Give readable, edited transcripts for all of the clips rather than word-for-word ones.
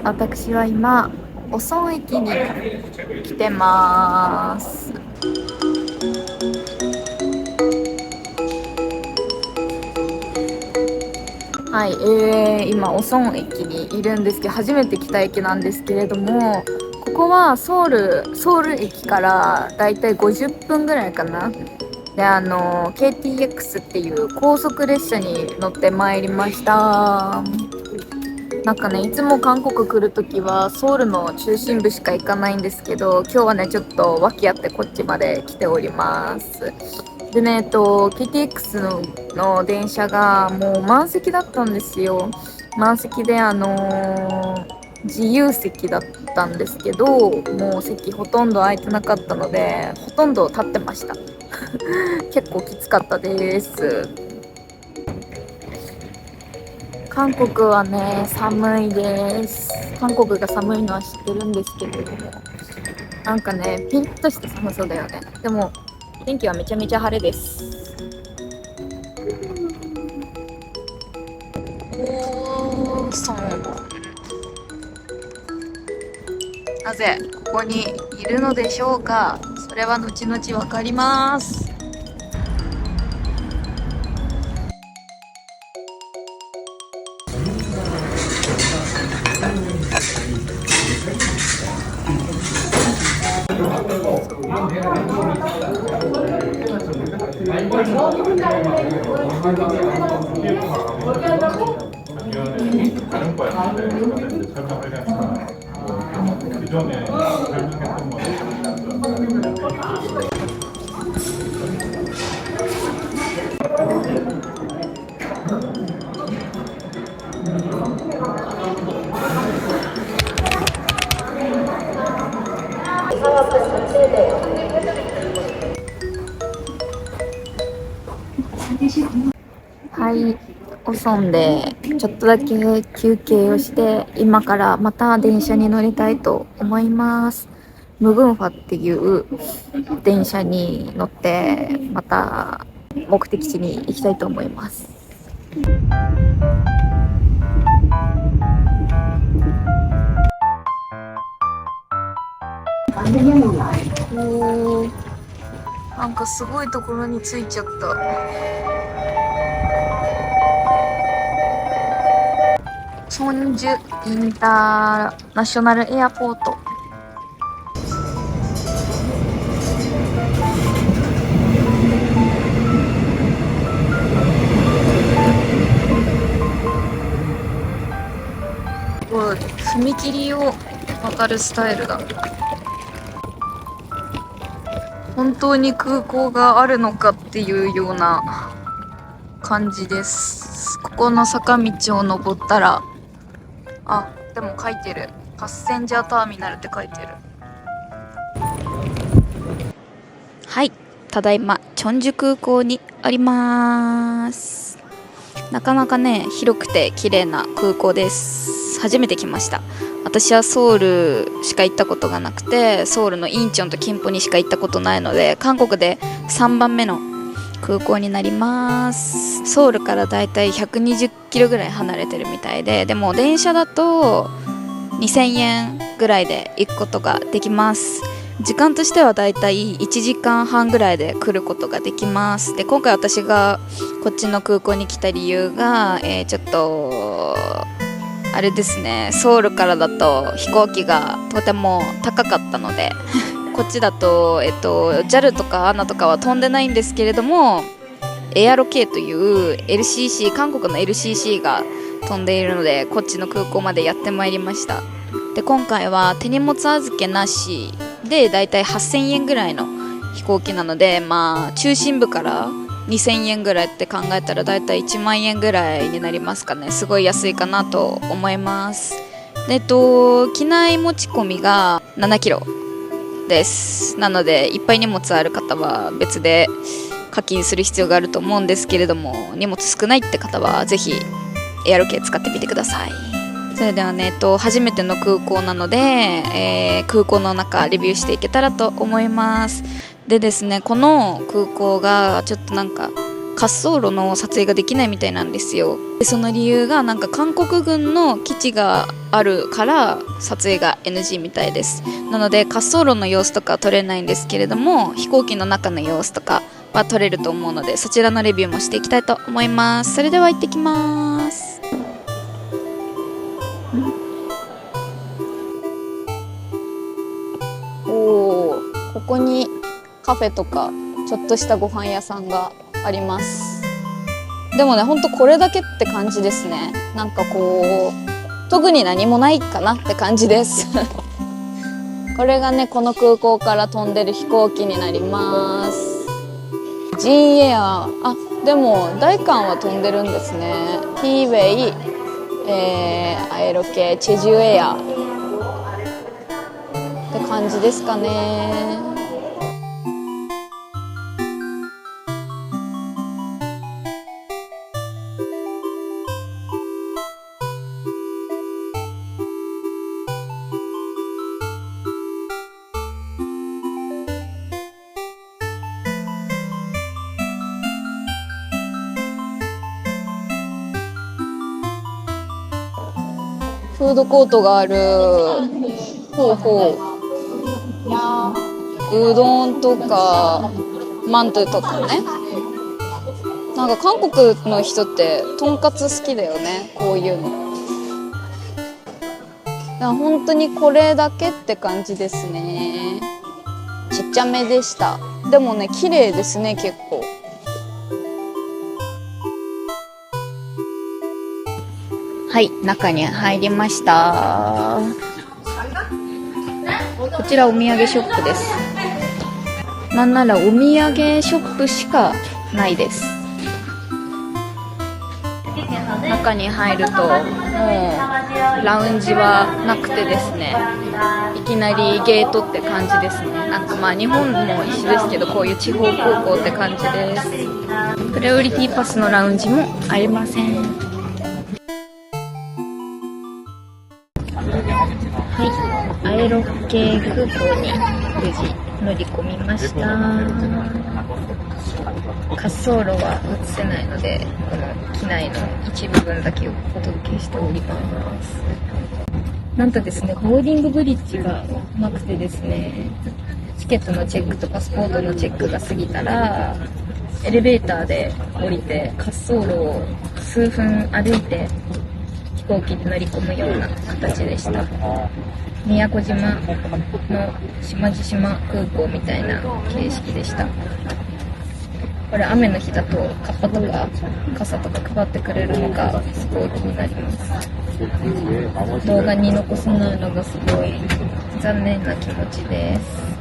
私は今オソン駅に来てます。はい、今オソン駅にいるんですけど、初めて来た駅なんですけれども、ここはソウル駅からだいたい50分ぐらいかな。で、KTX っていう高速列車に乗ってまいりました。なんかね、いつも韓国来るときはソウルの中心部しか行かないんですけど、今日はねちょっと訳あってこっちまで来ております。でね、KTX の電車がもう満席だったんですよ。満席で自由席だったんですけど、もう席ほとんど空いてなかったので、ほとんど立ってました。結構きつかったです。韓国はね、寒いです。韓国が寒いのは知ってるんですけれども、なんかね、ピンとした寒さだよね。でも、天気はめちゃめちゃ晴れです。おー、そう。なぜここにいるのでしょうか。それは後々わかります。はい、オソンでちょっとだけ休憩をして、今からまた電車に乗りたいと思います。ムグンファっていう電車に乗ってまた目的地に行きたいと思います。おー、なんかすごいところに着いちゃった。チョンジュインターナショナルエアポート。踏切を渡るスタイルだ。本当に空港があるのかっていうような感じです。ここの坂道を登ったら、あ、でも書いてる。パッセンジャーターミナルって書いてる。はい、ただいまチョンジュ空港にあります。なかなかね、広くて綺麗な空港です。初めて来ました。私はソウルしか行ったことがなくて、ソウルのインチョンとキンポにしか行ったことないので、韓国で3番目の空港になります。ソウルからだいたい120キロぐらい離れてるみたいで、でも電車だと2000円ぐらいで行くことができます。時間としてはだいたい1時間半ぐらいで来ることができます。で、今回私がこっちの空港に来た理由が、ちょっとあれですね、ソウルからだと飛行機がとても高かったのでこっちだと、JAL とか ANA とかは飛んでないんですけれども、エアロ K という LCC、 韓国の LCC が飛んでいるので、こっちの空港までやってまいりました。で、今回は手荷物預けなしでだいたい8000円ぐらいの飛行機なので、まあ中心部から2000円ぐらいって考えたらだいたい1万円ぐらいになりますかね。すごい安いかなと思います。で、機内持ち込みが7キロです。なのでいっぱい荷物ある方は別で課金する必要があると思うんですけれども、荷物少ないって方はぜひエアロ系使ってみてください。それではね、初めての空港なので、空港の中レビューしていけたらと思います。でですね、この空港がちょっとなんか滑走路の撮影ができないみたいなんですよ。でその理由がなんか韓国軍の基地があるから撮影が NG みたいです。なので滑走路の様子とかは撮れないんですけれども、飛行機の中の様子とかは撮れると思うので、そちらのレビューもしていきたいと思います。それでは行ってきます。おー、ここにカフェとかちょっとしたご飯屋さんがあります。でもね、ほんとこれだけって感じですね。なんかこう特に何もないかなって感じですこれがね、この空港から飛んでる飛行機になります。ジンエア、でも大韓は飛んでるんですね。ヒーウェイ、アエロ系チェジュエアって感じですかね。フードコートがある。ほうほう。うどんとかマントゥとかね。なんか韓国の人ってとんかつ好きだよね、こういうの。だから本当にこれだけって感じですね。ちっちゃめでした。でもね、綺麗ですね、結構。はい、中に入りました。こちらお土産ショップです。なんならお土産ショップしかないです。中に入るともうラウンジはなくてですね、いきなりゲートって感じですね。なんかまあ日本も一緒ですけど、こういう地方空港って感じです。プライオリティパスのラウンジもありません。はい、アエロ系空港に無事乗り込みました。滑走路は映せないので、この機内の一部分だけをお届けしております。なんとですね、ボーディングブリッジがなくてですね、チケットのチェックとパスポートのチェックが過ぎたらエレベーターで降りて滑走路を数分歩いて飛行機に乗り込むような形でした。宮古島の島々空港みたいな形式でした。これ雨の日だとカッパとか傘とか配ってくれるのがすごい気になります。動画に残せないのがすごい残念な気持ちです。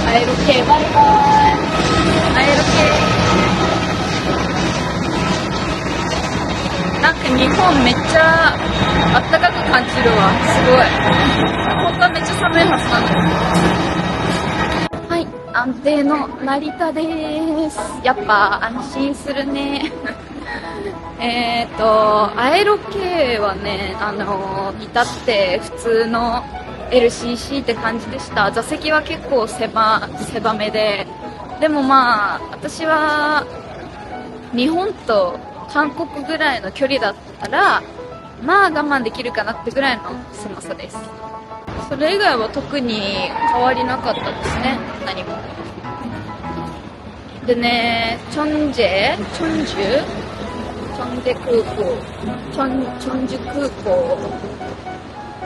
アエロ系バイバイ。アエロ系なんか日本めっちゃあったかく感じるわ。すごい。本当はめっちゃ寒いはずなの。はい、安定の成田です。やっぱ安心するねアエロ系はね、至って普通のLCC って感じでした。座席は結構狭めで、でもまあ私は日本と韓国ぐらいの距離だったらまあ我慢できるかなってぐらいの狭さです。それ以外は特に変わりなかったですね、何も。でね、チョンジュ空港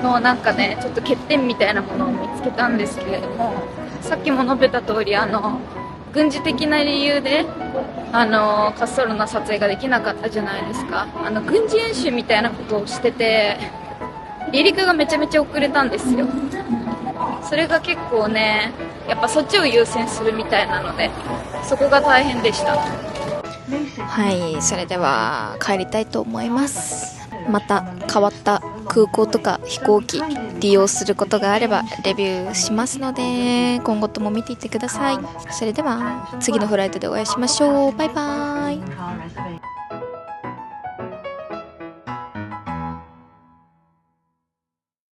のなんかね、ちょっと欠点みたいなものを見つけたんですけれども、さっきも述べた通り軍事的な理由で滑走路の撮影ができなかったじゃないですか。軍事演習みたいなことをしてて、離陸がめちゃめちゃ遅れたんですよ。それが結構ね、やっぱそっちを優先するみたいなので、そこが大変でした。はい、それでは帰りたいと思います。また変わった空港とか飛行機利用することがあればレビューしますので、今後とも見ていってください。それでは次のフライトでお会いしましょう。バイバーイ。